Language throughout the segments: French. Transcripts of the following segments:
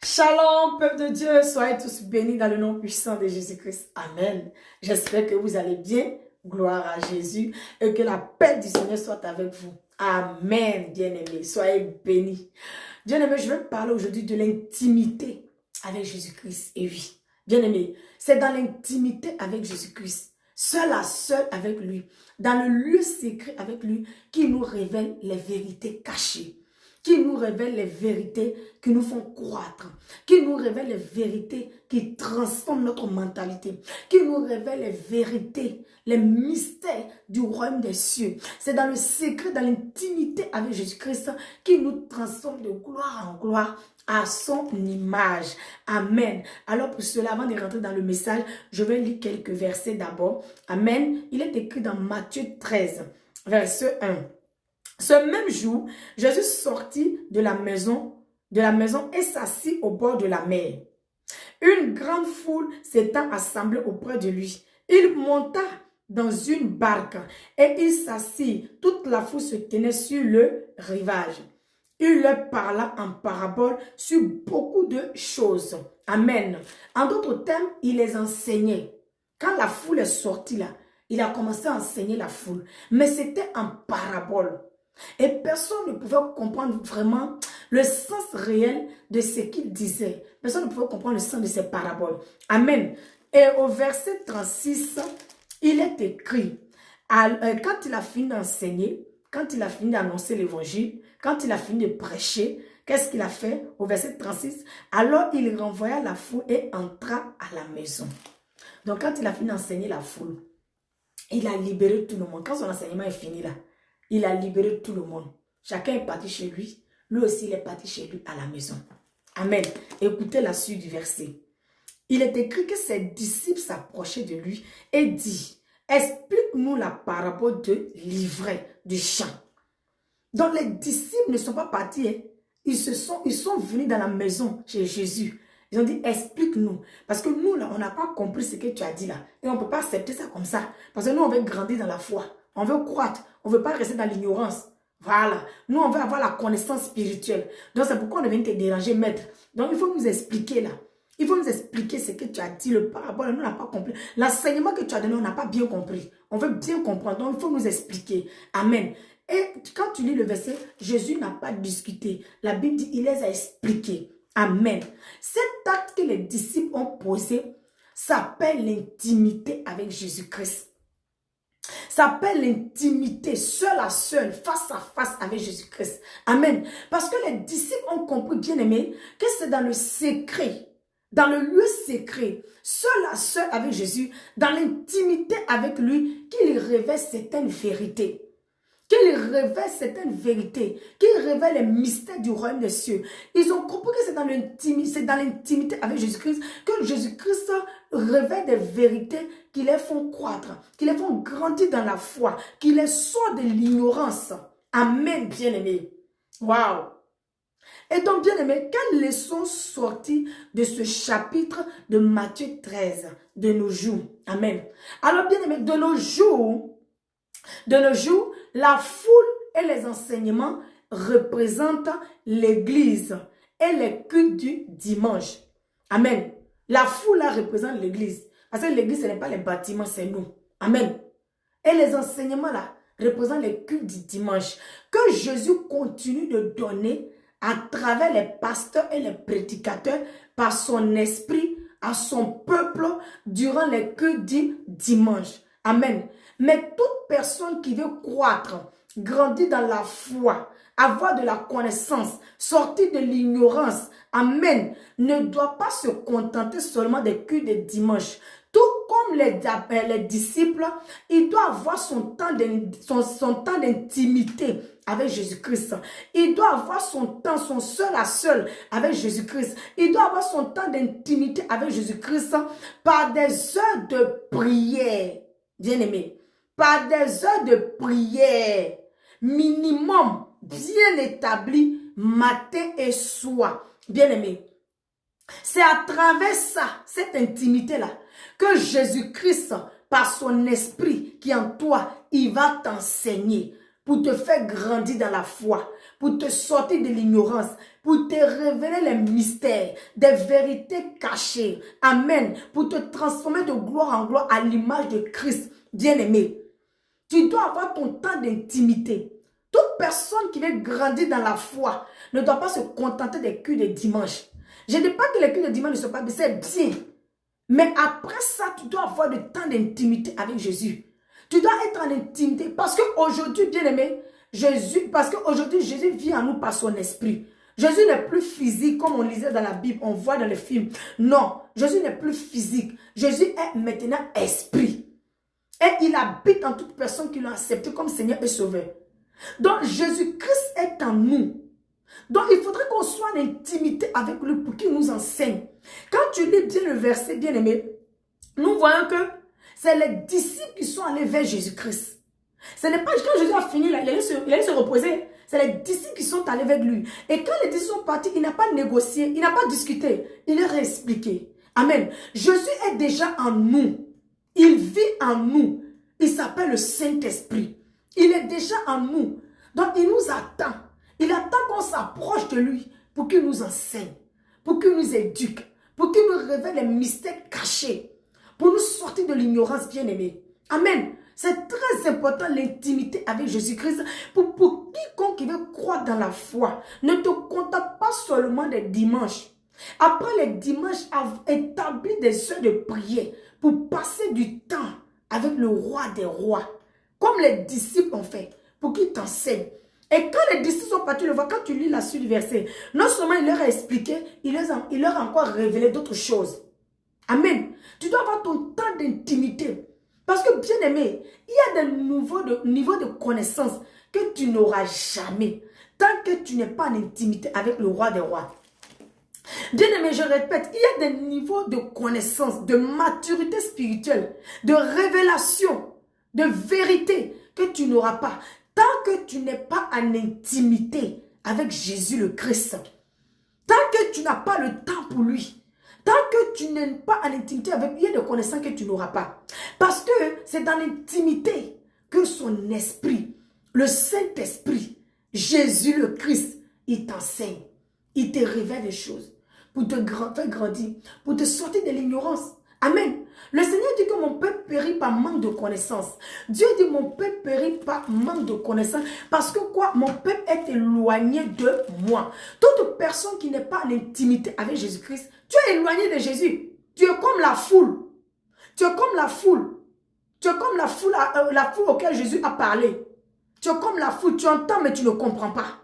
Shalom, peuple de Dieu, soyez tous bénis dans le nom puissant de Jésus-Christ. Amen. J'espère que vous allez bien. Gloire à Jésus et que la paix du Seigneur soit avec vous. Amen, bien-aimés. Soyez bénis. Bien-aimés, je vais parler aujourd'hui de l'intimité avec Jésus-Christ. Et oui, bien-aimés, c'est dans l'intimité avec Jésus-Christ, seul à seul avec lui, dans le lieu secret avec lui, qu'il nous révèle les vérités cachées, qui nous révèle les vérités qui nous font croître, qui nous révèle les vérités qui transforment notre mentalité, qui nous révèle les vérités, les mystères du royaume des cieux. C'est dans le secret, dans l'intimité avec Jésus-Christ qui nous transforme de gloire en gloire à son image. Amen. Alors pour cela, avant de rentrer dans le message, je vais lire quelques versets d'abord. Amen. Il est écrit dans Matthieu 13, verset 1. Ce même jour, Jésus sortit de la maison et s'assit au bord de la mer. Une grande foule s'étant assemblée auprès de lui. Il monta dans une barque et il s'assit. Toute la foule se tenait sur le rivage. Il leur parla en parabole sur beaucoup de choses. Amen. En d'autres termes, il les enseignait. Quand la foule est sortie là, il a commencé à enseigner la foule. Mais c'était en parabole. Et personne ne pouvait comprendre vraiment le sens réel de ce qu'il disait. Personne ne pouvait comprendre le sens de ces paraboles. Amen. Et au verset 36, il est écrit, quand il a fini d'enseigner, quand il a fini d'annoncer l'évangile, quand il a fini de prêcher, qu'est-ce qu'il a fait? Au verset 36, alors il renvoya la foule et entra à la maison. Donc quand il a fini d'enseigner la foule, il a libéré tout le monde. Quand son enseignement est fini là, il a libéré tout le monde. Chacun est parti chez lui. Lui aussi, il est parti chez lui à la maison. Amen. Écoutez la suite du verset. Il est écrit que ses disciples s'approchaient de lui et dit, explique-nous la parabole de l'ivraie du champ. Donc les disciples ne sont pas partis. Hein. Ils sont venus dans la maison chez Jésus. Ils ont dit, explique-nous. Parce que nous, là, on n'a pas compris ce que tu as dit là. Et on ne peut pas accepter ça comme ça. Parce que nous, on veut grandir dans la foi. On veut croître. On ne veut pas rester dans l'ignorance. Voilà. Nous, on veut avoir la connaissance spirituelle. Donc, c'est pourquoi on vient te déranger, maître. Donc, il faut nous expliquer là. Il faut nous expliquer ce que tu as dit, le parabole. Nous, on n'a pas compris. L'enseignement que tu as donné, on n'a pas bien compris. On veut bien comprendre. Donc, il faut nous expliquer. Amen. Et quand tu lis le verset, Jésus n'a pas discuté. La Bible dit, il les a expliqués. Amen. Cet acte que les disciples ont posé s'appelle l'intimité avec Jésus-Christ. S'appelle l'intimité seul à seul, face à face avec Jésus-Christ. Amen. Parce que les disciples ont compris, bien aimé, que c'est dans le secret, dans le lieu secret, seul à seul avec Jésus, dans l'intimité avec lui, qu'il révèle certaines vérités. Qu'il révèle certaines vérités, qu'il révèle les mystères du royaume des cieux. Ils ont compris que c'est dans l'intimité avec Jésus-Christ que Jésus-Christ révèle des vérités qui les font croître, qui les font grandir dans la foi, qui les sortent de l'ignorance. Amen, bien-aimés. Waouh! Et donc, bien-aimés, quelles leçons sorties de ce chapitre de Matthieu 13 de nos jours? Amen. Alors, bien-aimés, de nos jours, la foule et les enseignements représentent l'église et les cultes du dimanche. Amen. La foule là représente l'église. Parce que l'église, ce n'est pas les bâtiments, c'est nous. Amen. Et les enseignements là représentent les cultes du dimanche. Que Jésus continue de donner à travers les pasteurs et les prédicateurs par son esprit à son peuple durant les cultes du dimanche. Amen. Mais toute personne qui veut croître, grandir dans la foi, avoir de la connaissance, sortir de l'ignorance, amen, ne doit pas se contenter seulement des cultes de dimanche. Tout comme les disciples, il doit avoir son temps d'intimité avec Jésus-Christ. Il doit avoir son temps, son seul à seul avec Jésus-Christ. Il doit avoir son temps d'intimité avec Jésus-Christ par des heures de prière. Bien-aimé, par des heures de prière minimum bien établi matin et soir. Bien-aimé, c'est à travers ça, cette intimité-là, que Jésus-Christ, par son esprit qui est en toi, il va t'enseigner. pour te faire grandir dans la foi, pour te sortir de l'ignorance, pour te révéler les mystères, des vérités cachées. Amen. Pour te transformer de gloire en gloire à l'image de Christ. Bien-aimé, tu dois avoir ton temps d'intimité. Toute personne qui veut grandir dans la foi ne doit pas se contenter des cultes de dimanche. Je ne dis pas que les cultes de dimanche ne sont pas bien, c'est bien. Mais après ça, tu dois avoir du temps d'intimité avec Jésus. Tu dois être en intimité parce qu'aujourd'hui, bien-aimé, Jésus vit en nous par son esprit. Jésus n'est plus physique comme on lisait dans la Bible, on voit dans les films. Non, Jésus n'est plus physique. Jésus est maintenant esprit. Et il habite en toute personne qui l'a accepté comme Seigneur et Sauveur. Donc Jésus-Christ est en nous. Donc il faudrait qu'on soit en intimité avec lui pour qu'il nous enseigne. Quand tu lis bien le verset, bien-aimé, nous voyons que c'est les disciples qui sont allés vers Jésus-Christ. Ce n'est pas quand Jésus a fini, là, il allait se reposer. C'est les disciples qui sont allés vers lui. Et quand les disciples sont partis, il n'a pas négocié, il n'a pas discuté. Il leur a expliqué. Amen. Jésus est déjà en nous. Il vit en nous. Il s'appelle le Saint-Esprit. Il est déjà en nous. Donc il nous attend. Il attend qu'on s'approche de lui pour qu'il nous enseigne, pour qu'il nous éduque, pour qu'il nous révèle les mystères cachés, pour nous sortir de l'ignorance, bien-aimée. Amen. C'est très important l'intimité avec Jésus-Christ pour quiconque qui veut croire dans la foi. Ne te contente pas seulement des dimanches. Après les dimanches, établis des heures de prière pour passer du temps avec le roi des rois, comme les disciples ont fait, pour qu'ils t'enseignent. Et quand les disciples sont partis le voir, quand tu lis la suite du verset, non seulement il leur a expliqué, il leur a encore révélé d'autres choses. Amen. Tu dois avoir ton temps d'intimité. Parce que, bien aimé, il y a des niveaux de connaissance que tu n'auras jamais tant que tu n'es pas en intimité avec le roi des rois. Bien aimé, je répète, il y a des niveaux de connaissance, de maturité spirituelle, de révélation, de vérité que tu n'auras pas tant que tu n'es pas en intimité avec Jésus le Christ. Tant que tu n'as pas le temps pour lui. Tant que tu n'es pas en intimité avec lui, il y a des connaissances que tu n'auras pas. Parce que c'est dans l'intimité que son esprit, le Saint-Esprit, Jésus le Christ, il t'enseigne. Il te révèle des choses pour te faire grandir, pour te sortir de l'ignorance. Amen. Le Seigneur dit que mon peuple périt par manque de connaissance. Dieu dit mon peuple périt par manque de connaissance. Parce que quoi? Mon peuple est éloigné de moi. Toute personne qui n'est pas en intimité avec Jésus-Christ, tu es éloigné de Jésus. Tu es comme la foule. Tu es comme la foule. Tu es comme la foule auquel Jésus a parlé. Tu es comme la foule. Tu entends mais tu ne comprends pas.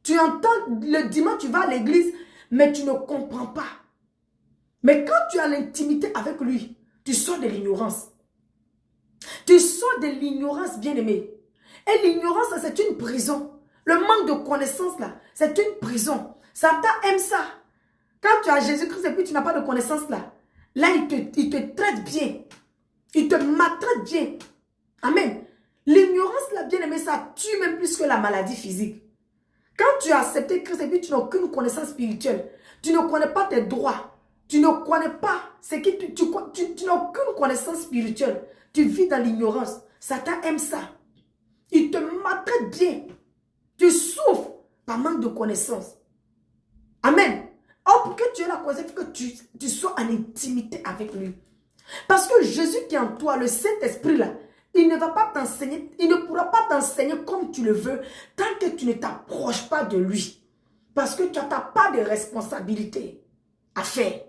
Tu entends le dimanche, tu vas à l'église, mais tu ne comprends pas. Mais quand tu as l'intimité avec lui, tu sors de l'ignorance. Tu sors de l'ignorance, bien-aimé. Et l'ignorance, c'est une prison. Le manque de connaissance, là, c'est une prison. Satan aime ça. Quand tu as Jésus-Christ et puis tu n'as pas de connaissance, là, il te traite bien. Il te maltraite bien. Amen. L'ignorance, là, bien-aimé, ça tue même plus que la maladie physique. Quand tu as accepté Christ et puis tu n'as aucune connaissance spirituelle, tu ne connais pas tes droits, tu ne connais pas ce qui tu n'as aucune connaissance spirituelle, tu vis dans l'ignorance. Satan aime ça. Il te maltraite bien. Tu souffres par manque de connaissance. Amen. Or, pour que tu aies la connaissance, il faut que tu sois en intimité avec lui. Parce que Jésus qui est en toi, le Saint-Esprit là, il ne va pas t'enseigner, il ne pourra pas t'enseigner comme tu le veux tant que tu ne t'approches pas de lui. Parce que tu n'as pas de responsabilité à faire.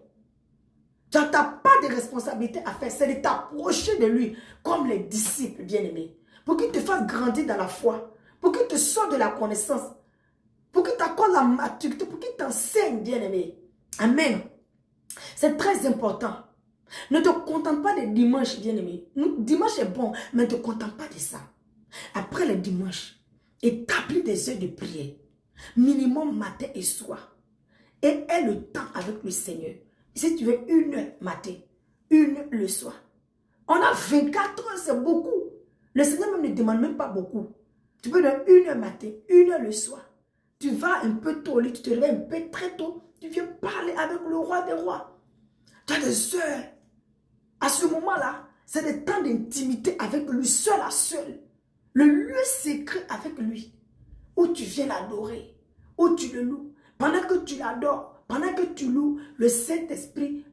Tu n'as pas de responsabilité à faire. C'est de t'approcher de lui comme les disciples bien-aimés. Pour qu'il te fasse grandir dans la foi. Pour qu'il te sorte de la connaissance. Pour qu'il t'accorde la maturité. Pour qu'il t'enseigne bien-aimé. Amen. C'est très important. Ne te contente pas des dimanches, bien-aimé. Dimanche est bon, mais ne te contente pas de ça. Après le dimanche, établis des heures de prière. Minimum matin et soir. Et aie le temps avec le Seigneur. Si tu veux 1 heure matin, 1 heure le soir. On a 24 heures, c'est beaucoup. Le Seigneur même ne demande même pas beaucoup. Tu peux donner 1 heure matin, 1 heure le soir. Tu vas un peu tôt, tu te réveilles un peu très tôt. Tu viens parler avec le roi des rois. Tu as des heures. À ce moment-là, c'est des temps d'intimité avec lui seul à seul. Le lieu secret avec lui, où tu viens l'adorer, où tu le loues. Pendant que tu l'adores, pendant que tu loues, le Saint-Esprit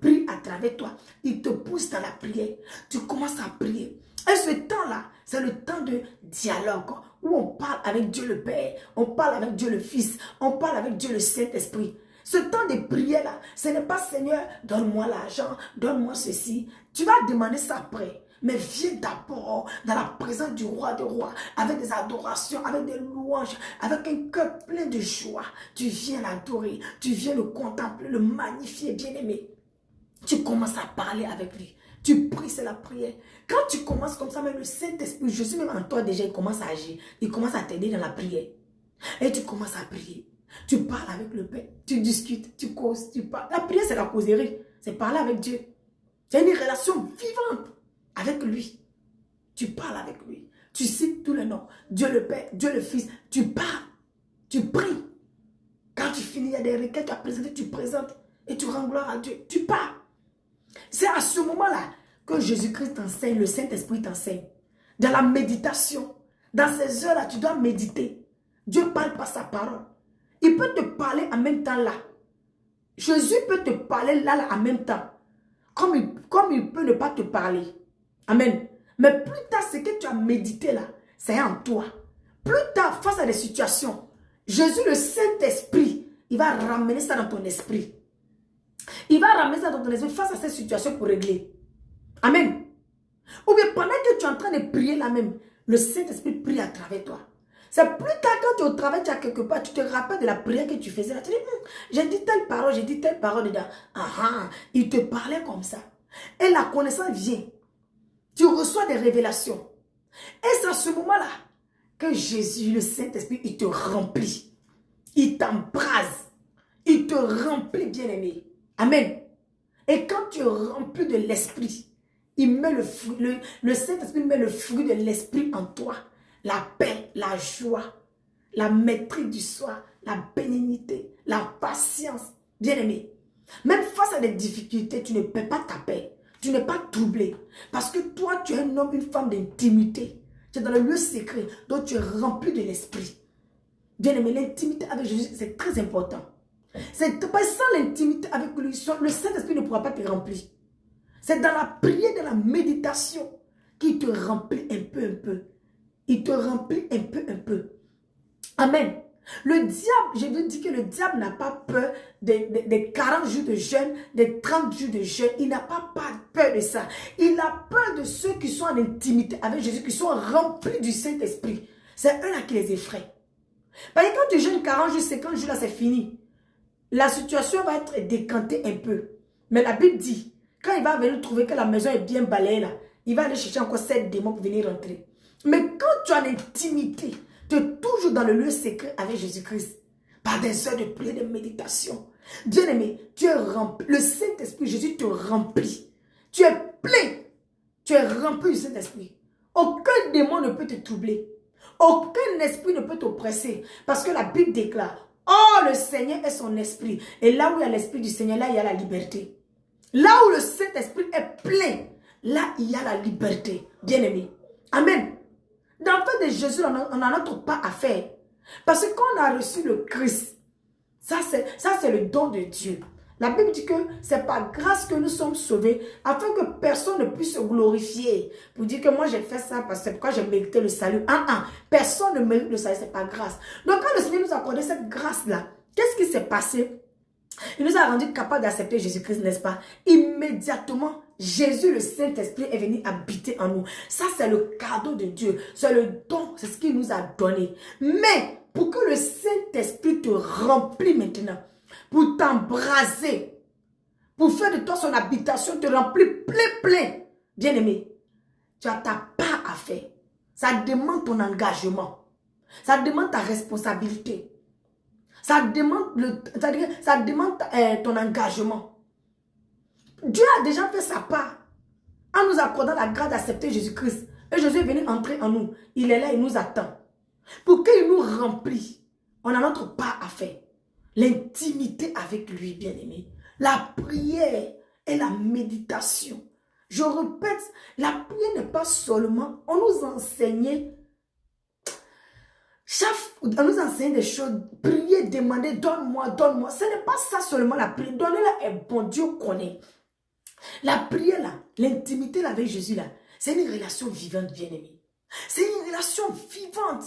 prie à travers toi. Il te pousse dans la prière. Tu commences à prier. Et ce temps-là, c'est le temps de dialogue où on parle avec Dieu le Père, on parle avec Dieu le Fils, on parle avec Dieu le Saint-Esprit. Ce temps de prière-là, ce n'est pas Seigneur, donne-moi l'argent, donne-moi ceci. Tu vas demander ça après. Mais viens d'abord dans la présence du roi des rois, avec des adorations, avec des louanges, avec un cœur plein de joie. Tu viens l'adorer, tu viens le contempler, le magnifier, bien-aimé. Tu commences à parler avec lui. Tu pries, c'est la prière. Quand tu commences comme ça, même le Saint-Esprit, Jésus même en toi déjà, il commence à agir. Il commence à t'aider dans la prière. Et tu commences à prier. Tu parles avec le Père, tu discutes, tu causes, tu parles. La prière, c'est la causerie. C'est parler avec Dieu. C'est une relation vivante avec lui. Tu parles avec lui. Tu cites tous les noms. Dieu le Père, Dieu le Fils. Tu parles. Tu pries. Quand tu finis, il y a des requêtes à présenter, tu présentes. Et tu rends gloire à Dieu. Tu parles. C'est à ce moment-là que Jésus-Christ t'enseigne, le Saint-Esprit t'enseigne. Dans la méditation, dans ces heures-là, tu dois méditer. Dieu parle par sa parole. Il peut te parler en même temps là. Jésus peut te parler là en même temps. Comme il peut ne pas te parler. Amen. Mais plus tard, ce que tu as médité là, c'est en toi. Plus tard, face à des situations, Jésus, le Saint-Esprit, il va ramener ça dans ton esprit. Il va ramener ça dans ton esprit face à cette situation pour régler. Amen. Ou bien pendant que tu es en train de prier là même, le Saint-Esprit prie à travers toi. C'est plus tard quand tu es au travail, tu es quelque part, tu te rappelles de la prière que tu faisais là. Tu dis, j'ai dit telle parole dedans. Il te parlait comme ça. Et la connaissance vient. Tu reçois des révélations. Et c'est à ce moment-là que Jésus, le Saint-Esprit, il te remplit. Il t'embrase. Il te remplit, bien-aimé. Amen. Et quand tu es rempli de l'Esprit, il met le Saint-Esprit met le fruit de l'Esprit en toi. La paix, la joie, la maîtrise du soi, la bénignité, la patience. Bien-aimé, même face à des difficultés, tu ne perds pas ta paix. Tu n'es pas troublé. Parce que toi, tu es un homme, une femme d'intimité. Tu es dans le lieu secret, donc tu es rempli de l'Esprit. Bien-aimé, l'intimité avec Jésus, c'est très important. C'est pas sans l'intimité avec lui, le Saint-Esprit ne pourra pas te remplir. C'est dans la prière, dans la méditation, qu'il te remplit un peu. Il te remplit un peu. Amen. Le diable, je veux dire que le diable n'a pas peur des 40 jours de jeûne, des 30 jours de jeûne. Il n'a pas peur de ça. Il a peur de ceux qui sont en intimité avec Jésus, qui sont remplis du Saint-Esprit. C'est eux là qui les effraient. Parce que quand tu jeûnes 40 jours, 50 jours, là c'est fini. La situation va être décantée un peu. Mais la Bible dit, quand il va venir trouver que la maison est bien balayée là, il va aller chercher encore 7 démons pour venir rentrer. Mais quand tu as l'intimité, tu es toujours dans le lieu secret avec Jésus-Christ, par des heures de prière, de méditation. Bien-aimé, tu es rempli. Le Saint-Esprit, Jésus te remplit. Tu es plein. Tu es rempli du Saint-Esprit. Aucun démon ne peut te troubler. Aucun esprit ne peut t'oppresser. Parce que la Bible déclare, oh, le Seigneur est son esprit. Et là où il y a l'esprit du Seigneur, là il y a la liberté. Là où le Saint-Esprit est plein, là il y a la liberté. Bien-aimé. Amen. Dans le fait de Jésus, on n'a notre pas à faire. Parce que quand on a reçu le Christ, ça c'est le don de Dieu. La Bible dit que c'est par grâce que nous sommes sauvés, afin que personne ne puisse se glorifier. Pour dire que moi j'ai fait ça parce que c'est pourquoi j'ai mérité le salut. Personne ne mérite le salut, c'est pas grâce. Donc quand le Seigneur nous a accordé cette grâce-là, qu'est-ce qui s'est passé? Il nous a rendu capables d'accepter Jésus-Christ, n'est-ce pas? Immédiatement, Jésus, le Saint-Esprit, est venu habiter en nous. Ça, c'est le cadeau de Dieu. C'est le don, c'est ce qu'il nous a donné. Mais, pour que le Saint-Esprit te remplisse maintenant, pour t'embraser, pour faire de toi son habitation, te remplir plein, bien-aimé, tu as ta part à faire. Ça demande ton engagement. Ça demande ta responsabilité. Ça demande ton engagement. Dieu a déjà fait sa part en nous accordant la grâce d'accepter Jésus-Christ. Et Jésus est venu entrer en nous. Il est là, il nous attend. Pour qu'il nous remplisse, on a notre part à faire. L'intimité avec lui, bien-aimé. La prière et la méditation. Je répète, la prière n'est pas seulement, on nous enseignait des choses, prier, demander, donne-moi, donne-moi. Ce n'est pas ça seulement la prière. Donner-la est bon, Dieu connaît. La prière là, l'intimité là avec Jésus là, c'est une relation vivante, bien-aimé. C'est une relation vivante.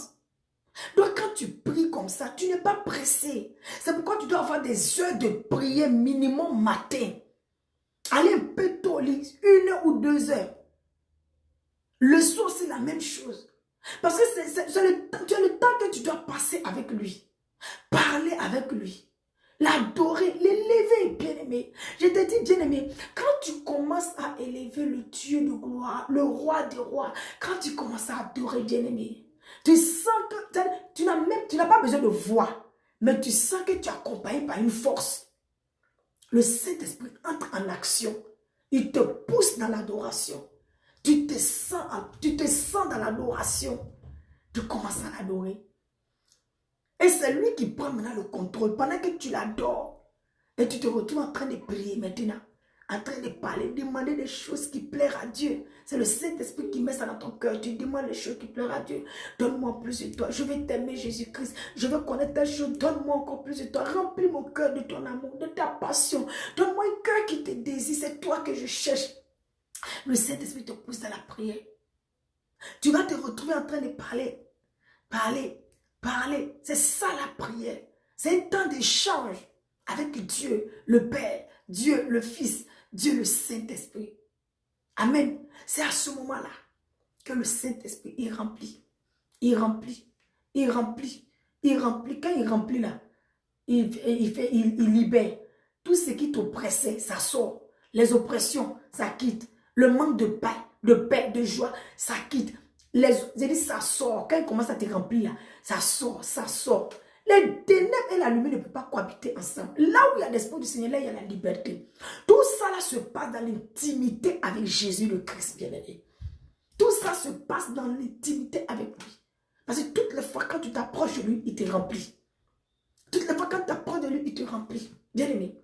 Donc quand tu pries comme ça, tu n'es pas pressé. C'est pourquoi tu dois avoir des heures de prière minimum matin. Allez un peu tôt au lit, 1 ou 2 heures. Le soir, c'est la même chose. Parce que c'est le temps que tu dois passer avec lui. Parler avec lui. L'adorer, l'élever, bien-aimé. Je te dis, bien-aimé, quand tu commences à élever le Dieu de gloire, le roi des rois, quand tu commences à adorer, bien-aimé, tu sens que tu n'as pas besoin de voix, mais tu sens que tu es accompagné par une force. Le Saint-Esprit entre en action. Il te pousse dans l'adoration. Tu te sens dans l'adoration. Tu commences à l'adorer. Et c'est lui qui prend maintenant le contrôle pendant que tu l'adores. Et tu te retrouves en train de prier maintenant. En train de parler, demander des choses qui plaisent à Dieu. C'est le Saint-Esprit qui met ça dans ton cœur. Tu demandes les choses qui plaisent à Dieu. Donne-moi plus de toi. Je vais t'aimer, Jésus-Christ. Je veux connaître ta chose. Donne-moi encore plus de toi. Remplis mon cœur de ton amour, de ta passion. Donne-moi un cœur qui te désire. C'est toi que je cherche. Le Saint-Esprit te pousse à la prière. Tu vas te retrouver en train de parler. Parler. C'est ça la prière. C'est un temps d'échange avec Dieu, le Père, Dieu, le Fils, Dieu, le Saint-Esprit. Amen. C'est à ce moment-là que le Saint-Esprit, il remplit. Il remplit. Quand il remplit là, il libère. Tout ce qui t'oppressait, ça sort. Les oppressions, ça quitte. Le manque de paix, de joie, ça quitte. J'ai dit, ça sort. Quand il commence à te remplir là, ça sort. Les ténèbres et la lumière ne peuvent pas cohabiter ensemble. Là où il y a l'Esprit du Seigneur, là, il y a la liberté. Tout ça là se passe dans l'intimité avec Jésus le Christ bien-aimé. Tout ça se passe dans l'intimité avec lui. Parce que toutes les fois quand tu t'approches de lui, il te remplit. Toutes les fois quand tu t'approches de lui, il te remplit. Bien-aimé,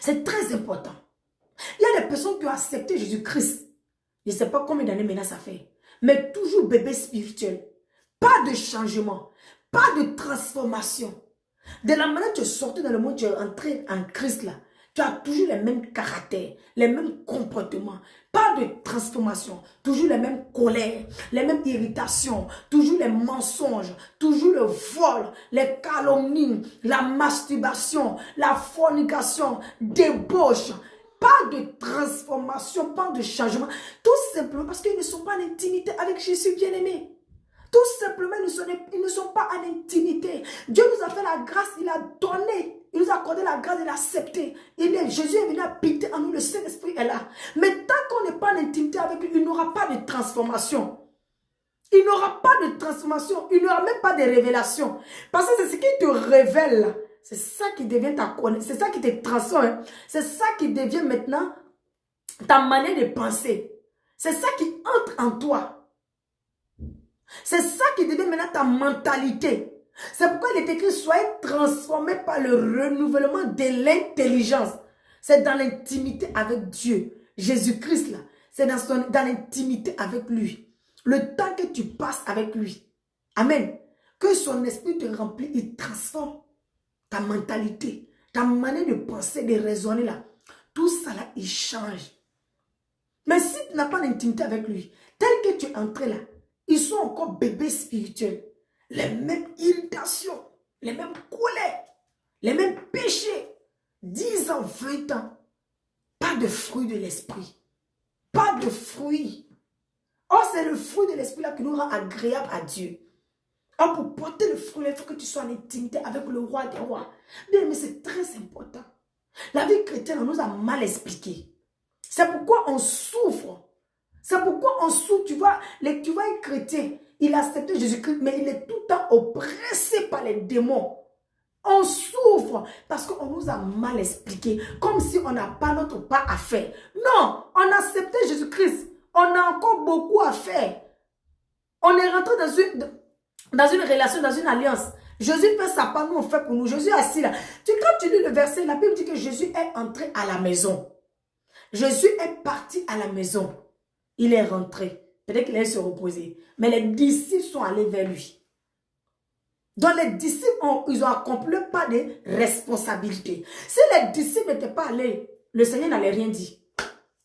c'est très important. Il y a des personnes qui ont accepté Jésus-Christ. Je ne sais pas combien d'années maintenant ça fait. Mais toujours bébé spirituel. Pas de changement. Pas de transformation. De la manière que tu es sorti dans le monde, tu es entré en Christ là. Tu as toujours les mêmes caractères, les mêmes comportements. Pas de transformation. Toujours les mêmes colères, les mêmes irritations. Toujours les mensonges, toujours le vol, les calomnies, la masturbation, la fornication, débauche. Pas de transformation, pas de changement. Tout simplement parce qu'ils ne sont pas en intimité avec Jésus bien-aimé. Tout simplement, ils ne sont pas en intimité. Dieu nous a fait la grâce, il a donné. Il nous a accordé la grâce de l'accepter. Jésus est venu habiter en nous, le Saint-Esprit est là. Mais tant qu'on n'est pas en intimité avec lui, il n'aura pas de transformation. Il n'aura pas de transformation. Il n'aura même pas de révélation. Parce que c'est ce qui te révèle. C'est ça qui devient ta connaissance. C'est ça qui te transforme. C'est ça qui devient maintenant ta manière de penser. C'est ça qui entre en toi. C'est ça qui devient maintenant ta mentalité. C'est pourquoi il est écrit, soyez transformés par le renouvellement de l'intelligence. C'est dans l'intimité avec Dieu. Jésus-Christ là, c'est dans l'intimité avec lui. Le temps que tu passes avec lui. Amen. Que son esprit te remplit, il transforme ta mentalité, ta manière de penser, de raisonner là. Tout ça là, il change. Mais si tu n'as pas d'intimité avec lui, tel que tu es entré là, ils sont encore bébés spirituels. Les mêmes irritations, les mêmes colères, les mêmes péchés. 10 ans, 20 ans. Pas de fruit de l'esprit. Pas de fruit. Oh, c'est le fruit de l'esprit là qui nous rend agréable à Dieu. Oh, pour porter le fruit, il faut que tu sois en intimité avec le roi des rois. Bien, mais c'est très important. La vie chrétienne, on nous a mal expliqué. C'est pourquoi on souffre. C'est pourquoi on souffre. Tu vois un chrétien, il a accepté Jésus-Christ, mais il est tout le temps oppressé par les démons. On souffre parce qu'on nous a mal expliqué, comme si on n'a pas notre part à faire. Non, on a accepté Jésus-Christ. On a encore beaucoup à faire. On est rentré dans une relation, dans une alliance. Jésus fait sa part, nous on fait pour nous. Jésus est assis là. Quand tu lis le verset, la Bible dit que Jésus est entré à la maison. Jésus est parti à la maison. Il est rentré. Peut-être qu'il allait se reposer. Mais les disciples sont allés vers lui. Donc les disciples, ils ont accompli pas de responsabilités. Si les disciples n'étaient pas allés, le Seigneur n'allait rien dire.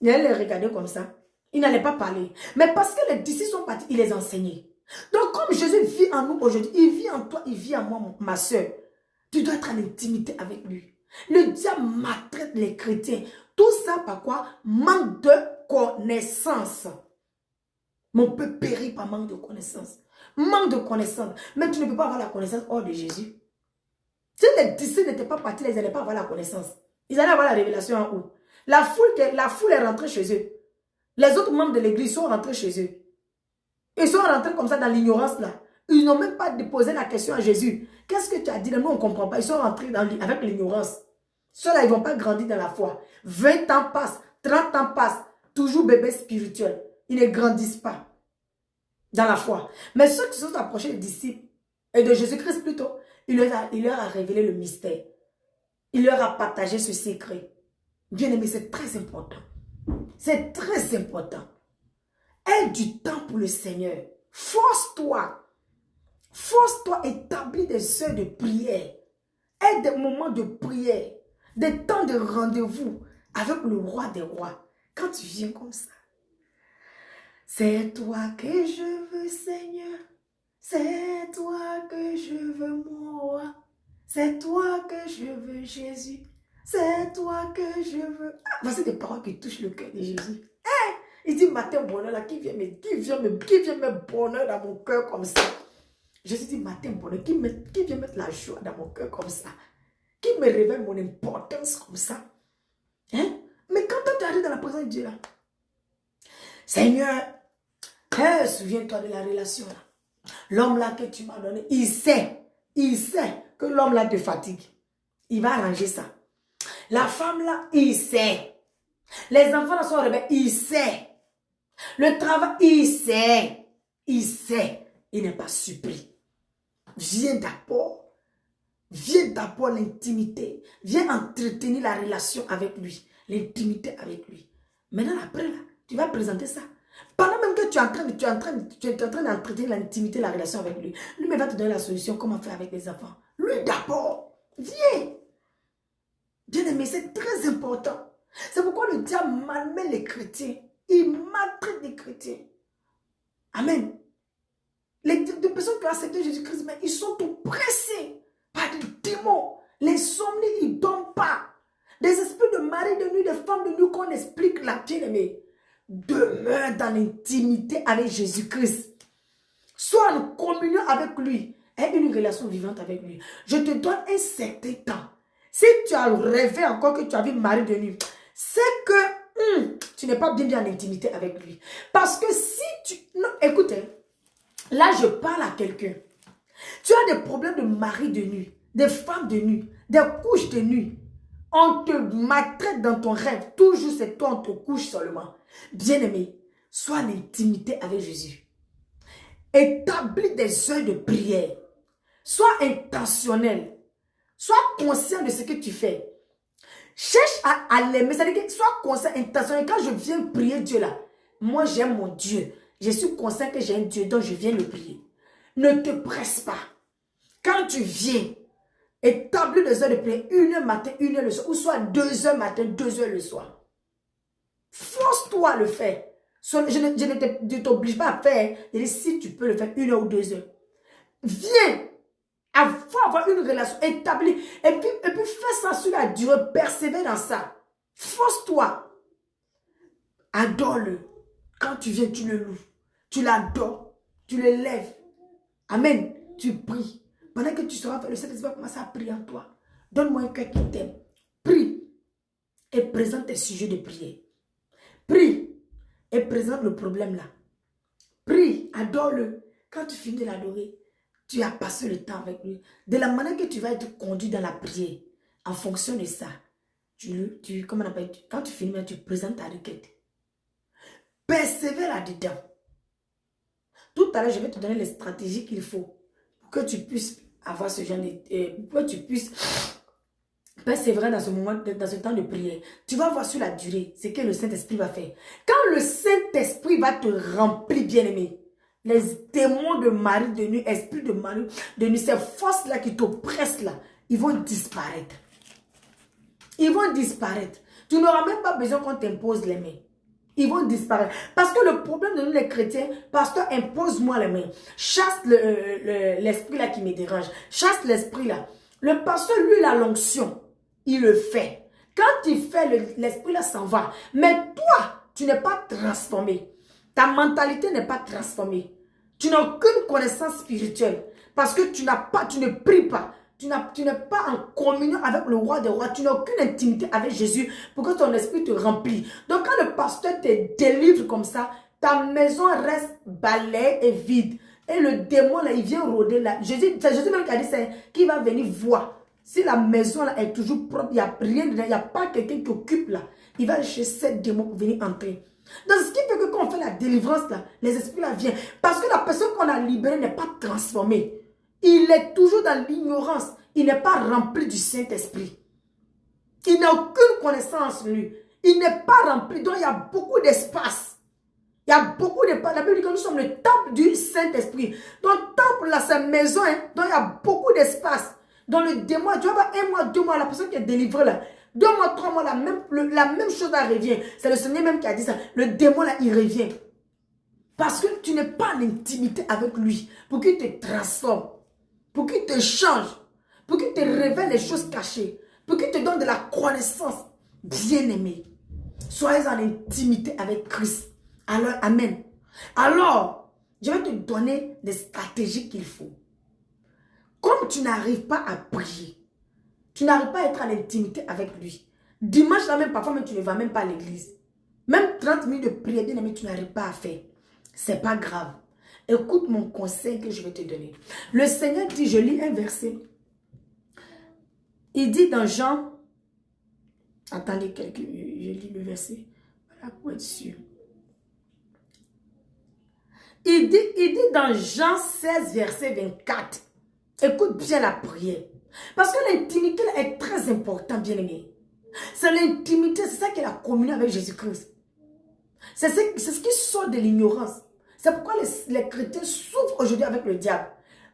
Il allait les regarder comme ça. Il n'allait pas parler. Mais parce que les disciples sont partis, il les enseignait. Donc comme Jésus vit en nous aujourd'hui, il vit en toi, il vit en moi, ma soeur. Tu dois être en intimité avec lui. Le diable maltraite les chrétiens. Tout ça par quoi? Manque de connaissance. Mon peuple périt par manque de connaissance. Manque de connaissance. Mais tu ne peux pas avoir la connaissance hors de Jésus. Si les disciples n'étaient pas partis, ils n'allaient pas avoir la connaissance. Ils allaient avoir la révélation en haut. La foule est rentrée chez eux. Les autres membres de l'église sont rentrés chez eux. Ils sont rentrés comme ça dans l'ignorance là. Ils n'ont même pas posé la question à Jésus. Qu'est-ce que tu as dit? Nous, on ne comprend pas. Ils sont rentrés avec l'ignorance. Ceux-là, ils ne vont pas grandir dans la foi. 20 ans passent, 30 ans passent. Toujours bébé spirituel. Ils ne grandissent pas dans la foi. Mais ceux qui sont approchés des disciples, et de Jésus-Christ plutôt, il leur a révélé le mystère. Il leur a partagé ce secret. Bien aimé, c'est très important. C'est très important. Aie du temps pour le Seigneur. Force-toi. Force-toi, établis des heures de prière. Aie des moments de prière. Des temps de rendez-vous avec le roi des rois. Quand tu viens comme ça. C'est toi que je veux, Seigneur. C'est toi que je veux, mon roi. C'est toi que je veux, Jésus. C'est toi que je veux. Ah, voici des paroles qui touchent le cœur de Jésus. Hey, il dit matin bonheur là, qui vient mettre bonheur dans mon cœur comme ça. Jésus dit matin bonheur, qui vient mettre la joie dans mon cœur comme ça. Qui me révèle mon importance comme ça. Hein? Mais quand tu arrives dans la présence de Dieu là, Seigneur, souviens-toi de la relation là. L'homme là que tu m'as donné, il sait que l'homme là te fatigue. Il va arranger ça. La femme là, il sait. Les enfants là sont rebelles, il sait. Le travail, il sait. Il sait. Il n'est pas surpris. Viens d'abord l'intimité. Viens entretenir la relation avec lui. L'intimité avec lui. Maintenant après là, tu vas présenter ça. Pendant même que tu es en train d'entretenir l'intimité, la relation avec lui. Lui va te donner la solution, comment faire avec les enfants. Lui d'abord. Viens. Bien aimé, c'est très important. C'est pourquoi le diable malmène les chrétiens. Il maltraite les chrétiens. Amen. Les personnes qui ont accepté Jésus-Christ, mais ils sont oppressés par des démons. Les somnés, ils ne dorment pas. Des esprits de mari de nuit, des femmes de nuit qu'on explique là, bien aimé. Demeure dans l'intimité avec Jésus-Christ. Sois en communion avec lui. Aie une relation vivante avec lui. Je te donne un certain temps. Si tu as rêvé encore que tu as vu Marie de nuit, c'est que tu n'es pas bien en intimité avec lui. Parce que si tu... Non, écoutez, là je parle à quelqu'un. Tu as des problèmes de mari de nuit, des femmes de nuit, des couches de nuit. On te maltraite dans ton rêve. Toujours c'est toi, on te couche seulement. Bien-aimé, sois en intimité avec Jésus. Établis des heures de prière. Sois intentionnel. Sois conscient de ce que tu fais. Cherche à l'aimer. C'est-à-dire que sois conscient, intentionnel. Quand je viens prier Dieu là, moi j'aime mon Dieu. Je suis conscient que j'ai un Dieu, donc je viens le prier. Ne te presse pas. Quand tu viens, établis des heures de prière, 1h matin, 1h le soir, ou soit 2h matin, 2h le soir. Force-toi à le faire. Je ne t'oblige pas à faire. Et si tu peux le faire 1h ou 2h. Viens. Faut avoir une relation établie. Et puis fais ça sur la durée. Persévère dans ça. Force-toi. Adore-le. Quand tu viens, tu le loues. Tu l'adores. Tu le lèves. Amen. Tu pries. Pendant que tu seras fait, le Saint-Esprit va commencer à prier en toi. Donne-moi un cœur qui t'aime. Prie. Et présente tes sujets de prière. Prie. Et présente le problème là. Prie. Adore-le. Quand tu finis de l'adorer, tu as passé le temps avec lui. De la manière que tu vas être conduit dans la prière, en fonction de ça, comment on appelle, quand tu finis, tu présentes ta requête. Persévère là-dedans. Tout à l'heure, je vais te donner les stratégies qu'il faut pour que tu puisses avoir ce genre de... pour que tu puisses persévérer dans ce moment, dans ce temps de prière. Tu vas voir sur la durée ce que le Saint-Esprit va faire. Quand le Saint-Esprit va te remplir, bien-aimé, les démons de mari de nuit, esprit de mari de nuit, ces forces-là qui t'oppressent là, ils vont disparaître. Ils vont disparaître. Tu n'auras même pas besoin qu'on t'impose les mains. Ils vont disparaître. Parce que le problème de nous les chrétiens, pasteur, impose-moi les mains. Chasse l'esprit là qui me dérange. Chasse l'esprit là. Le pasteur, lui, la l'onction, il le fait. Quand il fait, l'esprit là s'en va. Mais toi, tu n'es pas transformé. Ta mentalité n'est pas transformée. Tu n'as aucune connaissance spirituelle. Parce que tu ne pries pas. Tu n'es pas en communion avec le roi des rois. Tu n'as aucune intimité avec Jésus pour que ton esprit te remplisse. Donc quand le pasteur te délivre comme ça, ta maison reste balayée et vide. Et le démon là, il vient rôder là. C'est Jésus même qui a dit ça, qui va venir voir. Si la maison là est toujours propre, il n'y a rien dedans, il n'y a pas quelqu'un qui occupe là. Il va chercher 7 démons pour venir entrer. Donc ce qui fait que quand on fait la délivrance là, les esprits là viennent. Parce que la personne qu'on a libérée n'est pas transformée. Il est toujours dans l'ignorance. Il n'est pas rempli du Saint-Esprit. Il n'a aucune connaissance, lui. Il n'est pas rempli. Donc, il y a beaucoup d'espace. Il y a beaucoup d'espace. La Bible dit que nous sommes le temple du Saint-Esprit. Donc, temple, là, c'est maison. Hein? Donc, il y a beaucoup d'espace. Dans le démon, tu vois, 1 mois, 2 mois, la personne qui est délivrée, là, 2 mois, 3 mois, la même chose, là, revient. C'est le Seigneur même qui a dit ça. Le démon, là, il revient. Parce que tu n'es pas en intimité avec lui. Pour qu'il te transforme. Pour qu'il te change, pour qu'il te révèle les choses cachées, pour qu'il te donne de la connaissance, bien-aimé. Soyez en intimité avec Christ. Alors, amen. Alors, je vais te donner des stratégies qu'il faut. Comme tu n'arrives pas à prier, tu n'arrives pas à être en intimité avec lui. Dimanche, là même, parfois, même, tu ne vas même pas à l'église. Même 30 minutes de prière, bien-aimé, tu n'arrives pas à faire. C'est pas grave. Écoute mon conseil que je vais te donner. Le Seigneur dit, je lis un verset. Il dit dans Jean, attendez, je lis le verset. Voilà, pour être sûr. Il dit dans Jean 16, verset 24. Écoute bien la prière. Parce que l'intimité est très importante, bien aimé. C'est l'intimité, c'est ça qui est la communion avec Jésus-Christ. C'est ce qui sort de l'ignorance. C'est pourquoi les chrétiens souffrent aujourd'hui avec le diable.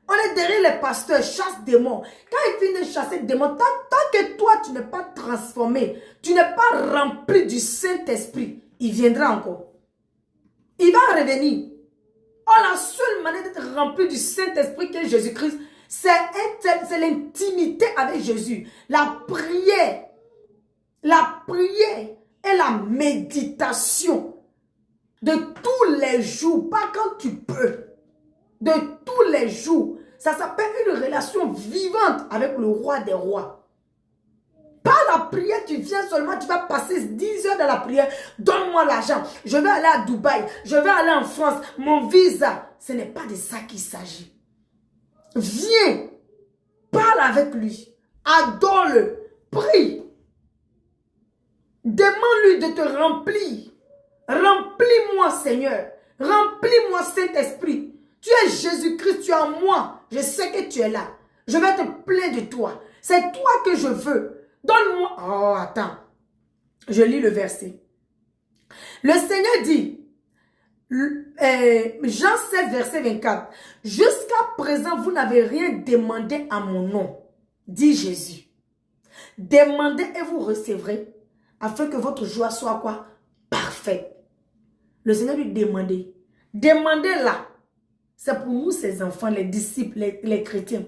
On est derrière les pasteurs, chasse démons. Quand ils viennent chasser des démons, tant que toi, tu n'es pas transformé, tu n'es pas rempli du Saint-Esprit, il viendra encore. Il va revenir. Oh, la seule manière d'être rempli du Saint-Esprit qui est Jésus-Christ, c'est l'intimité avec Jésus. La prière et la méditation de tous les jours, pas quand tu peux, de tous les jours. Ça s'appelle une relation vivante avec le roi des rois. Pas la prière, tu viens seulement, tu vas passer 10 heures dans la prière. Donne-moi l'argent, je vais aller à Dubaï, je vais aller en France, mon visa. Ce n'est pas de ça qu'il s'agit. Viens, parle avec lui, adore-le, prie. Demande-lui de te remplir. Remplis-moi, Seigneur. Remplis-moi, Saint-Esprit. Tu es Jésus-Christ, tu es en moi. Je sais que tu es là. Je vais te plaindre de toi. C'est toi que je veux. Donne-moi. Oh, attends. Je lis le verset. Le Seigneur dit, Jean 16, verset 24. Jusqu'à présent, vous n'avez rien demandé à mon nom, dit Jésus. Demandez et vous recevrez, afin que votre joie soit quoi? Parfaite. Le Seigneur lui demandait. Demandez là. C'est pour nous, ses enfants, les disciples, les chrétiens.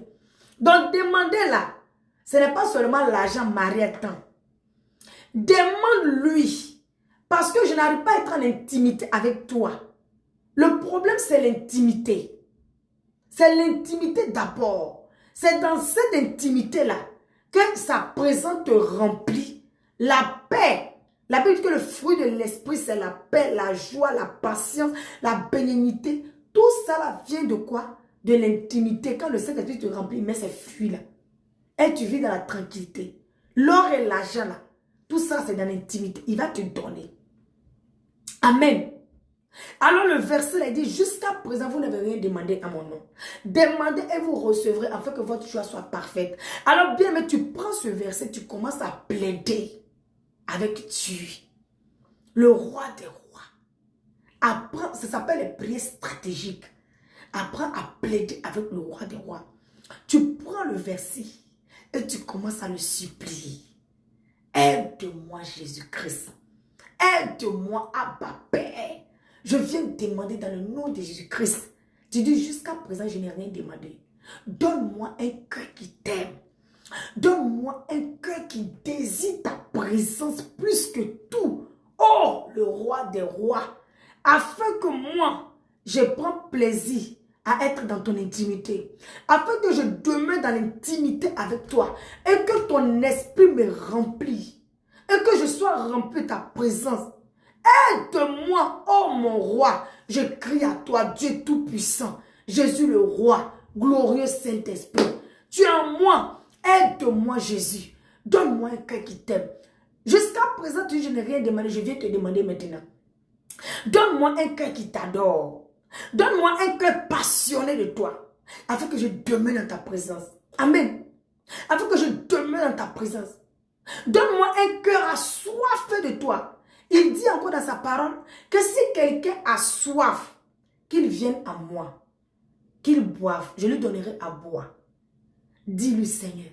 Donc, demandez là. Ce n'est pas seulement l'argent marié tant. Demande-lui. Parce que je n'arrive pas à être en intimité avec toi. Le problème, c'est l'intimité. C'est l'intimité d'abord. C'est dans cette intimité-là que sa présence te remplit. La paix. La Bible dit que le fruit de l'esprit, c'est la paix, la joie, la patience, la bénignité. Tout ça là vient de quoi? De l'intimité. Quand le Saint-Esprit te remplit, il met ses fruits là. Et tu vis dans la tranquillité. L'or et l'argent là, tout ça c'est dans l'intimité. Il va te donner. Amen. Alors le verset là, il dit, jusqu'à présent, vous n'avez rien demandé à mon nom. Demandez et vous recevrez afin que votre choix soit parfaite. Alors bien, mais tu prends ce verset, tu commences à plaider avec Dieu, le roi des rois. Apprends, ça s'appelle les prières stratégiques. Apprends à plaider avec le roi des rois. Tu prends le verset et tu commences à le supplier. Aide-moi Jésus-Christ. Aide-moi Abba Père. Je viens demander dans le nom de Jésus-Christ. Tu dis jusqu'à présent je n'ai rien demandé. Donne-moi un cœur qui t'aime. Donne-moi un cœur qui désire ta présence plus que tout. Oh, le roi des rois. Afin que moi, je prends plaisir à être dans ton intimité. Afin que je demeure dans l'intimité avec toi. Et que ton esprit me remplit. Et que je sois rempli de ta présence. Aide-moi, oh mon roi. Je crie à toi, Dieu Tout-Puissant. Jésus le roi, glorieux Saint-Esprit. Tu es en moi. Aide-moi, Jésus. Donne-moi un cœur qui t'aime. Jusqu'à présent, je n'ai rien demandé. Je viens te demander maintenant. Donne-moi un cœur qui t'adore. Donne-moi un cœur passionné de toi. Afin que je demeure dans ta présence. Amen. Afin que je demeure dans ta présence. Donne-moi un cœur assoiffé de toi. Il dit encore dans sa parole que si quelqu'un a soif, qu'il vienne à moi. Qu'il boive. Je lui donnerai à boire. Dis-lui, Seigneur,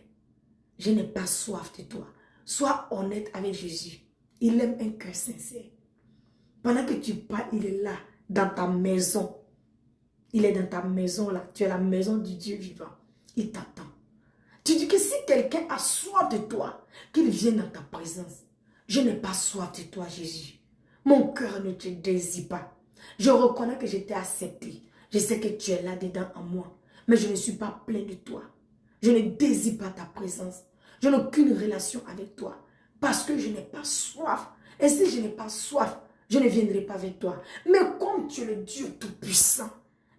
je n'ai pas soif de toi. Sois honnête avec Jésus. Il aime un cœur sincère. Pendant que tu parles, il est là, dans ta maison. Il est dans ta maison là. Tu es la maison du Dieu vivant. Il t'attend. Tu dis que si quelqu'un a soif de toi, qu'il vienne dans ta présence. Je n'ai pas soif de toi, Jésus. Mon cœur ne te désire pas. Je reconnais que je t'ai accepté. Je sais que tu es là dedans en moi. Mais je ne suis pas plein de toi. Je ne désire pas ta présence. Je n'ai aucune relation avec toi. Parce que je n'ai pas soif. Et si je n'ai pas soif, je ne viendrai pas avec toi. Mais comme tu es le Dieu Tout-Puissant,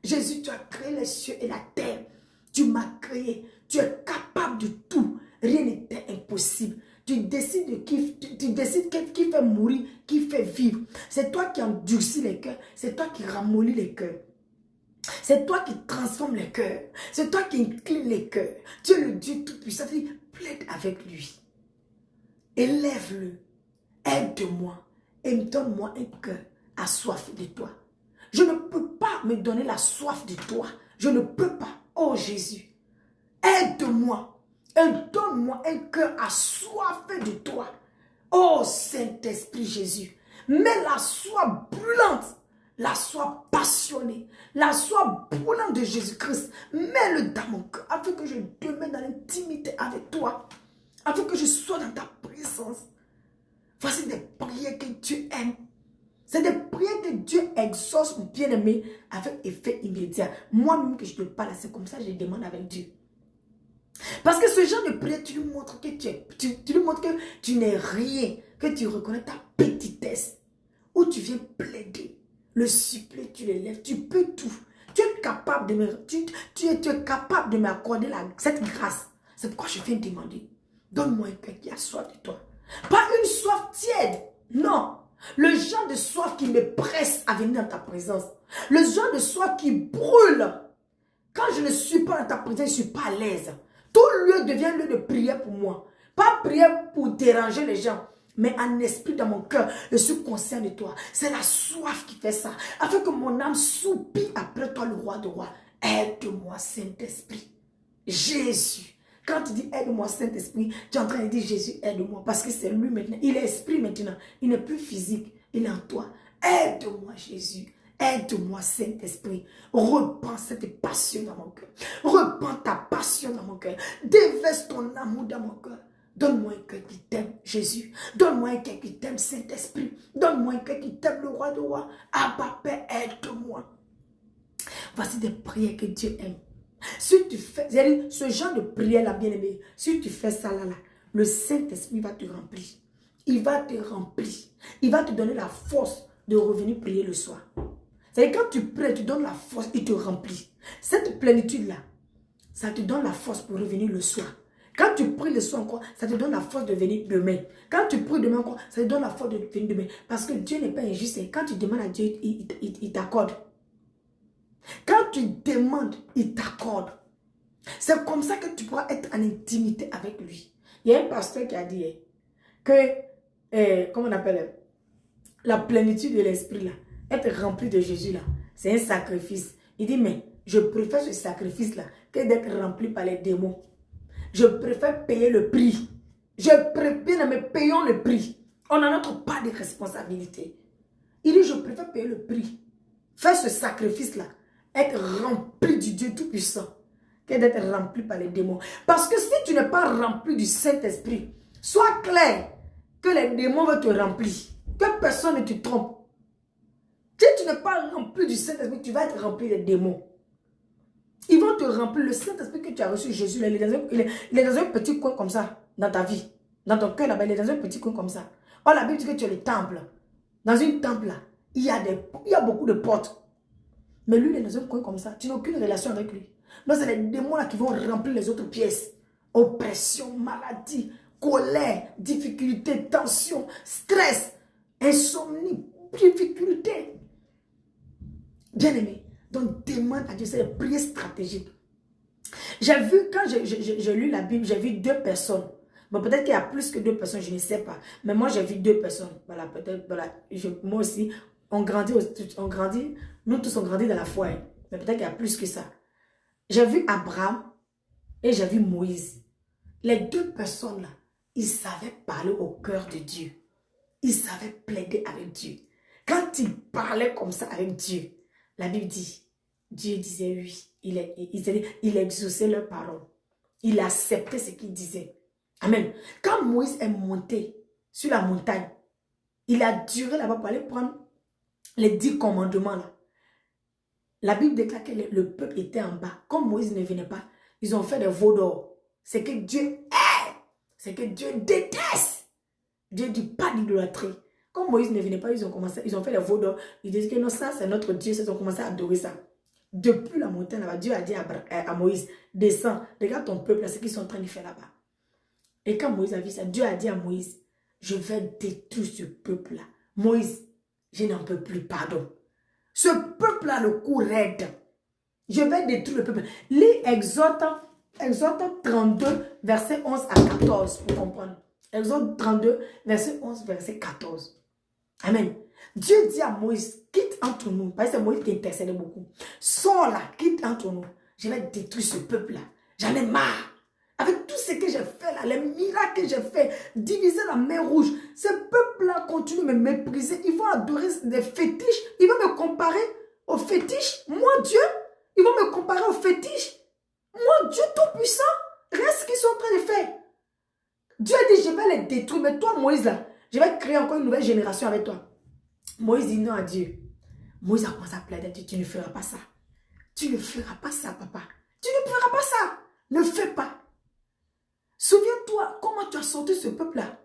Jésus, tu as créé les cieux et la terre. Tu m'as créé. Tu es capable de tout. Rien n'était impossible. Tu décides qui fait mourir, qui fait vivre. C'est toi qui endurcis les cœurs. C'est toi qui ramollis les cœurs. C'est toi qui transformes les cœurs. C'est toi qui inclines les cœurs. Tu es le Dieu Tout-Puissant. Plaide avec lui. Élève-le. Aide-moi. Et donne-moi un cœur assoiffé de toi. Je ne peux pas me donner la soif de toi. Je ne peux pas. Oh Jésus. Aide-moi. Et donne-moi un cœur assoiffé de toi. Oh Saint-Esprit Jésus. Mets la soif brûlante. La soif passionnée. La soif brûlante de Jésus-Christ. Mets-le dans mon cœur. Afin que je demeure dans l'intimité avec toi. Afin que je sois dans ta présence. Voici des prières que Dieu aime. C'est des prières que Dieu exauce, bien-aimé, avec effet immédiat. Moi-même que je te parle, c'est comme ça que je demande avec Dieu. Parce que ce genre de prière, tu lui montres que tu lui montres que tu n'es rien, que tu reconnais ta petitesse. Ou tu viens plaider, le supplier, tu l'élèves, tu peux tout. Tu es capable de me, tu es capable de m'accorder cette grâce. C'est pourquoi je viens demander. Donne-moi un cœur qui a soif de toi. Pas une soif tiède, non. Le genre de soif qui me presse à venir dans ta présence. Le genre de soif qui brûle. Quand je ne suis pas dans ta présence, je ne suis pas à l'aise. Tout lieu devient lieu de prière pour moi. Pas prière pour déranger les gens, mais en esprit dans mon cœur, je suis conscient de toi. C'est la soif qui fait ça. Afin que mon âme soupire après toi, le roi de rois. Aide-moi, Saint-Esprit. Jésus. Quand tu dis aide-moi Saint-Esprit, tu es en train de dire Jésus aide-moi. Parce que c'est lui maintenant. Il est esprit maintenant. Il n'est plus physique. Il est en toi. Aide-moi Jésus. Aide-moi Saint-Esprit. Reprends cette passion dans mon cœur. Reprends ta passion dans mon cœur. Déverse ton amour dans mon cœur. Donne-moi un cœur qui t'aime Jésus. Donne-moi un cœur qui t'aime Saint-Esprit. Donne-moi un cœur qui t'aime le roi de rois. Abba Père, aide-moi. Voici des prières que Dieu aime. Si tu fais, ce genre de prière là, bien aimé, si tu fais ça là, le Saint-Esprit va te remplir. Il va te remplir. Il va te donner la force de revenir prier le soir. C'est-à-dire quand tu pries, tu donnes la force, il te remplit. Cette plénitude là, ça te donne la force pour revenir le soir. Quand tu pries le soir encore, ça te donne la force de venir demain. Quand tu pries demain encore, ça te donne la force de venir demain. Parce que Dieu n'est pas injuste. Quand tu demandes à Dieu, il t'accorde. Quand tu demandes, il t'accorde. C'est comme ça que tu pourras être en intimité avec lui. Il y a un pasteur qui a dit que, comment on appelle, la plénitude de l'esprit, là, être rempli de Jésus, là, c'est un sacrifice. Il dit, mais je préfère ce sacrifice-là que d'être rempli par les démons. Je préfère payer le prix. Je préfère, mais payons le prix. On n'a notre part de responsabilité. Il dit, je préfère payer le prix. Faire ce sacrifice-là, être rempli du Dieu Tout-Puissant, que d'être rempli par les démons. Parce que si tu n'es pas rempli du Saint-Esprit, sois clair que les démons veulent te remplir. Que personne ne te trompe. Si tu n'es pas rempli du Saint-Esprit, tu vas être rempli des démons. Ils vont te remplir. Le Saint-Esprit que tu as reçu, Jésus, il est dans un petit coin comme ça, dans ta vie. Dans ton cœur, là-bas, il est dans un petit coin comme ça. Oh, la Bible dit que tu es le temple. Dans une temple, là, il y a beaucoup de portes. Mais lui, il est dans un coin comme ça. Tu n'as aucune relation avec lui. Donc, c'est les démons là qui vont remplir les autres pièces. Oppression, maladie, colère, difficulté, tension, stress, insomnie, difficulté. Bien-aimé, donc demande à Dieu, c'est des prières stratégiques. J'ai vu, quand j'ai lu la Bible, j'ai vu 2 personnes. Bon, peut-être qu'il y a plus que 2 personnes, je ne sais pas. Mais moi, j'ai vu 2 personnes. Voilà, peut-être, voilà, moi aussi, on grandit, nous tous on grandit dans la foi. Hein. Mais peut-être qu'il y a plus que ça. J'ai vu Abraham et j'ai vu Moïse. Les 2 personnes-là, ils savaient parler au cœur de Dieu. Ils savaient plaider avec Dieu. Quand ils parlaient comme ça avec Dieu, la Bible dit, Dieu disait oui. Il exauçait leurs paroles. Il acceptait ce qu'il disait. Amen. Quand Moïse est monté sur la montagne, il a duré là-bas pour aller prendre les 10 commandements. Là. La Bible déclare que le peuple était en bas. Comme Moïse ne venait pas, ils ont fait des veaux d'or. C'est que Dieu hait. C'est que Dieu déteste. Dieu dit pas d'idolâtrie. Comme Moïse ne venait pas, ils ont fait les veaux d'or. Ils disent que non, ça c'est notre Dieu. Ils ont commencé à adorer ça. Depuis la montagne là-bas, Dieu a dit à Moïse, descends, regarde ton peuple, c'est ce qu'ils sont en train de faire là-bas. Et quand Moïse a vu ça, Dieu a dit à Moïse, je vais détruire ce peuple-là. Moïse, je n'en peux plus, pardon. Ce peuple-là, le cou raide. Je vais détruire le peuple. Lis Exode 32, verset 11 à 14, pour comprendre. Exode 32, verset 11, verset 14. Amen. Dieu dit à Moïse, quitte entre nous. Parce que c'est Moïse qui intercède beaucoup. Sors là, quitte entre nous. Je vais détruire ce peuple-là. J'en ai marre. Avec tout ce que j'ai fait là, les miracles que j'ai fait, diviser la mer rouge, ce peuple-là continue de me mépriser. Ils vont adorer des fétiches. Ils vont me comparer aux fétiches. Moi, Dieu, ils vont me comparer aux fétiches. Moi, Dieu tout-puissant, reste ce qu'ils sont en train de faire. Dieu a dit, je vais les détruire. Mais toi, Moïse, là, je vais créer encore une nouvelle génération avec toi. Moïse dit non à Dieu. Moïse a commencé à plaider à Dieu, tu ne feras pas ça. Tu ne feras pas ça, papa. Tu ne feras pas ça. Ne fais pas. Souviens-toi comment tu as sorti ce peuple-là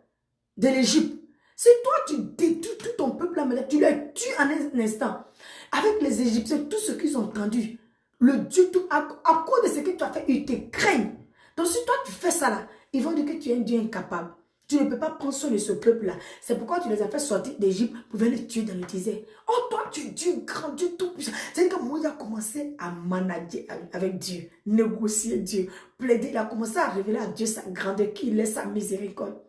de l'Égypte. Si toi, tu détruis tout ton peuple-là, tu les tues en un instant. Avec les Égyptiens, tout ce qu'ils ont entendu, le Dieu, tout, à cause de ce que tu as fait, ils te craignent. Donc si toi, tu fais ça là, ils vont dire que tu es un Dieu incapable. Tu ne peux pas prendre soin de ce peuple-là. C'est pourquoi tu les as fait sortir d'Égypte pour venir les tuer dans le désert. Oh, toi, tu es Dieu grand, Dieu tout-puissant. C'est-à-dire que Moïse a commencé à manager avec Dieu, négocier Dieu, plaider. Il a commencé à révéler à Dieu sa grandeur, qu'il est sa miséricorde.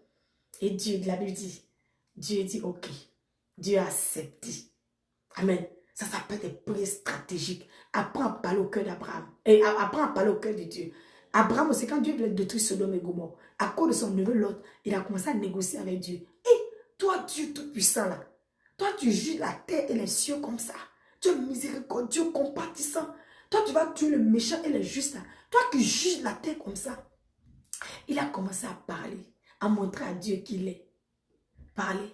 Et Dieu, la Bible dit, Dieu dit, ok. Dieu a accepté. Amen. Ça s'appelle des prières stratégiques. Apprends à parler au cœur d'Abraham. Et apprends à parler au cœur de Dieu. Abraham aussi, quand Dieu voulait détruire Sodome et Gomorrhe, à cause de son neveu Lot, il a commencé à négocier avec Dieu. Et toi, Dieu tout-puissant là, toi, tu juges la terre et les cieux comme ça. Tu es miséricordieux, compatissant. Toi, tu vas tuer le méchant et le juste là. Toi qui juges la terre comme ça. Il a commencé à parler, à montrer à Dieu qu'il est. Parler.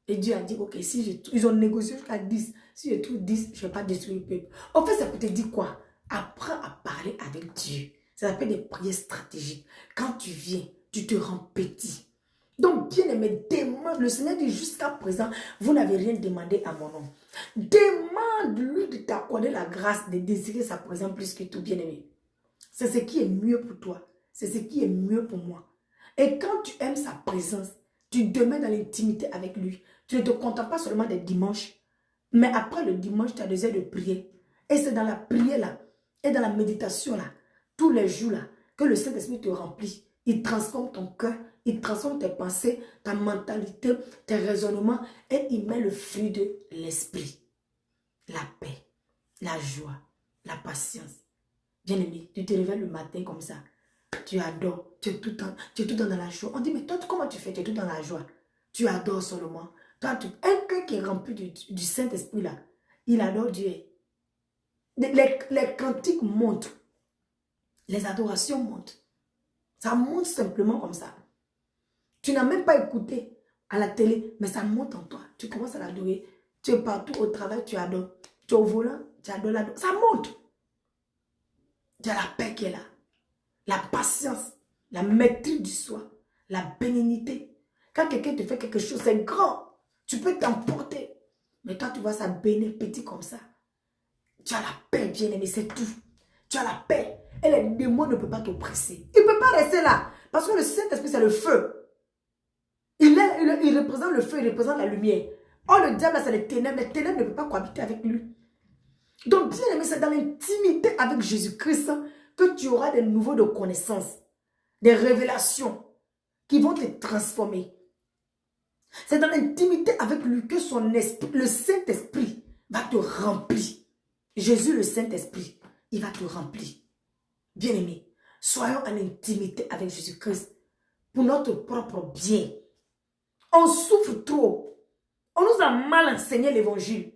Et Dieu a dit, ok, si ils ont négocié jusqu'à 10. Si je trouve 10, je ne vais pas détruire le peuple. En fait, ça peut te dire quoi? Apprends à parler avec Dieu. Ça s'appelle des prières stratégiques. Quand tu viens, tu te rends petit. Donc, bien-aimé, demande. Le Seigneur dit jusqu'à présent, vous n'avez rien demandé à mon nom. Demande-lui de t'accorder la grâce de désirer sa présence plus que tout, bien-aimé. C'est ce qui est mieux pour toi. c'est ce qui est mieux pour moi. Et quand tu aimes sa présence, tu demeures dans l'intimité avec lui. Tu ne te contentes pas seulement des dimanches, mais après le dimanche, tu as des heures de prière. Et c'est dans la prière là, et dans la méditation là, tous les jours là, que le Saint-Esprit te remplit. Il transforme ton cœur, il transforme tes pensées, ta mentalité, tes raisonnements, et il met le fruit de l'esprit. La paix, la joie, la patience. Bien-aimé, tu te réveilles le matin comme ça. Tu adores, tu es tout le temps dans la joie. On dit, mais toi, comment tu fais? Tu es tout le temps dans la joie. Tu adores seulement. Toi, un cœur qui est rempli du Saint-Esprit là, il adore Dieu. Les cantiques montent. Les adorations montent. Ça monte simplement comme ça. Tu n'as même pas écouté à la télé, mais ça monte en toi. Tu commences à l'adorer. Tu es partout au travail, tu adores. Tu es au volant, tu adores l'adoration. Ça monte. Tu as la paix qui est là. La patience, la maîtrise du soi, la bénignité. Quand quelqu'un te fait quelque chose, c'est grand. Tu peux t'emporter. Mais toi, tu vois ça bénir petit comme ça. Tu as la paix, bien-aimé, c'est tout. Tu as la paix. Et les démons ne peuvent pas t'oppresser. Ils ne peuvent pas rester là. Parce que le Saint-Esprit, c'est le feu. Il représente le feu, il représente la lumière. Oh, le diable, c'est les ténèbres. Les ténèbres ne peuvent pas cohabiter avec lui. Donc, bien aimé, c'est dans l'intimité avec Jésus-Christ que tu auras des niveaux de connaissances, des révélations qui vont te transformer. C'est dans l'intimité avec lui que son esprit, le Saint-Esprit, va te remplir. Jésus, le Saint-Esprit, il va te remplir. Bien aimé, soyons en intimité avec Jésus-Christ pour notre propre bien. On souffre trop. On nous a mal enseigné l'évangile.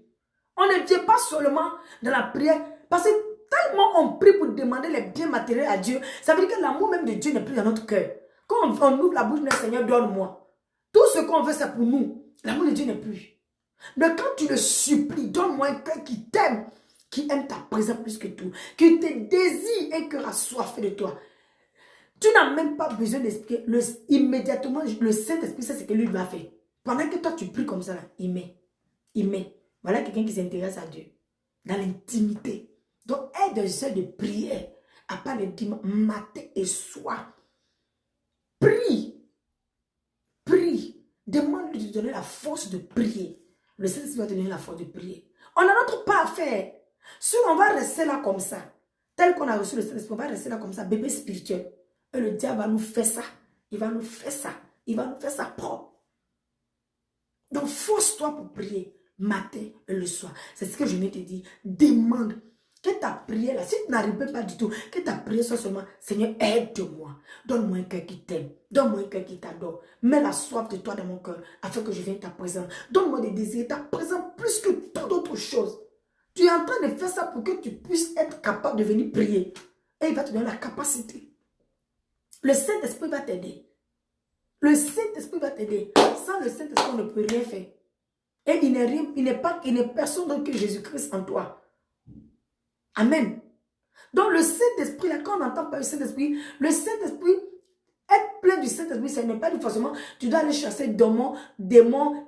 On ne vient pas seulement dans la prière parce que tellement on prie pour demander les biens matériels à Dieu. Ça veut dire que l'amour même de Dieu n'est plus dans notre cœur. Quand on ouvre la bouche de Seigneur, donne-moi. Tout ce qu'on veut, c'est pour nous. L'amour de Dieu n'est plus. Mais quand tu le supplies, donne-moi un cœur qui t'aime, qui aime ta présence plus que tout, qui te désire, un cœur assoiffé de toi. Tu n'as même pas besoin d'expliquer. Immédiatement, le Saint-Esprit, c'est ce que lui va faire. Pendant que toi, tu pries comme ça, là, il met. Il met. Voilà quelqu'un qui s'intéresse à Dieu. Dans l'intimité. Donc, aide des heures de prière. À part le dimanche, matin et soir. Prie. Prie. Demande-lui de te donner la force de prier. Le Saint-Esprit va te donner la force de prier. On n'a notre pas à faire. Si on va rester là comme ça, tel qu'on a reçu le Saint-Esprit, on va rester là comme ça, bébé spirituel. Et le diable va nous faire ça. Il va nous faire ça. Il va nous faire ça propre. Donc, force-toi pour prier matin et le soir. C'est ce que je viens de te dire. Demande que ta prière, là, si tu n'arrives pas du tout, que ta prière soit seulement, Seigneur, aide-moi. Donne-moi un cœur qui t'aime. Donne-moi un cœur qui t'adore. Mets la soif de toi dans mon cœur afin que je vienne ta présence. Donne-moi des désirs, ta présence plus que toute autre chose. Tu es en train de faire ça pour que tu puisses être capable de venir prier. Et il va te donner la capacité. Le Saint-Esprit va t'aider. Le Saint-Esprit va t'aider. Sans le Saint-Esprit, on ne peut rien faire. Et il n'est personne d'autre que Jésus-Christ en toi. Amen. Donc le Saint-Esprit, là, quand on entend parler du Saint-Esprit, le Saint-Esprit, être plein du Saint-Esprit, ce n'est pas forcément, tu dois aller chasser démons,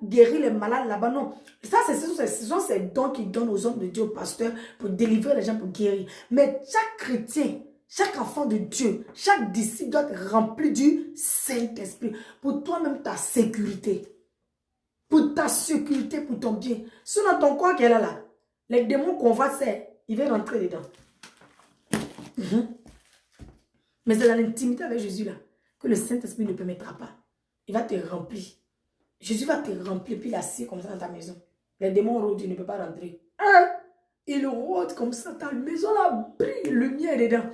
guérir les malades là-bas, non. Ça, ce sont ces dons qu'ils donnent aux hommes de Dieu, aux pasteurs, pour délivrer les gens, pour guérir. Mais chaque chrétien, chaque enfant de Dieu, chaque disciple doit être rempli du Saint-Esprit. Pour toi-même, ta sécurité. Pour ta sécurité, pour ton bien. Si dans ton corps qu'elle est là, les démons qu'on va faire, ils vont rentrer dedans. Mais c'est dans l'intimité avec Jésus là, que le Saint-Esprit ne permettra pas. Il va te remplir. Jésus va te remplir, puis il assied comme ça dans ta maison. Les démons rôdent, ils ne peuvent pas rentrer. Hein? Il rôde comme ça, ta maison là brille, lumière dedans.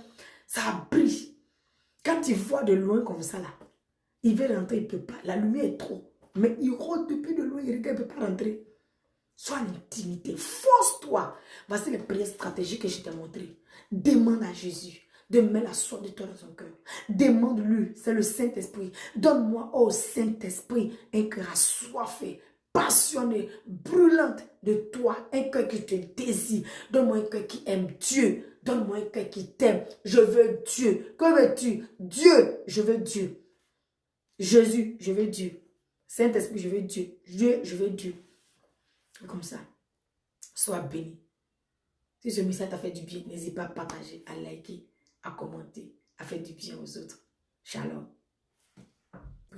Ça brille. Quand il voit de loin comme ça là, il veut rentrer, il ne peut pas. La lumière est trop. Mais il rôde depuis de loin, il ne peut pas rentrer. Sois en intimité, force-toi. Voici les prières stratégiques que je t'ai montrées. Demande à Jésus de mettre la soif de toi dans son cœur. Demande-lui, c'est le Saint-Esprit. Donne-moi, oh Saint-Esprit, un cœur assoiffé, passionné, brûlante de toi, un cœur qui te désire. Donne-moi un cœur qui aime Dieu. Donne-moi un cœur qui t'aime. Je veux Dieu. Que veux-tu? Dieu, je veux Dieu. Jésus, je veux Dieu. Saint-Esprit, je veux Dieu. Dieu, je veux Dieu. Comme ça. Sois béni. Si ce message t'a fait du bien, n'hésite pas à partager, à liker, à commenter. à faire du bien aux autres. Shalom.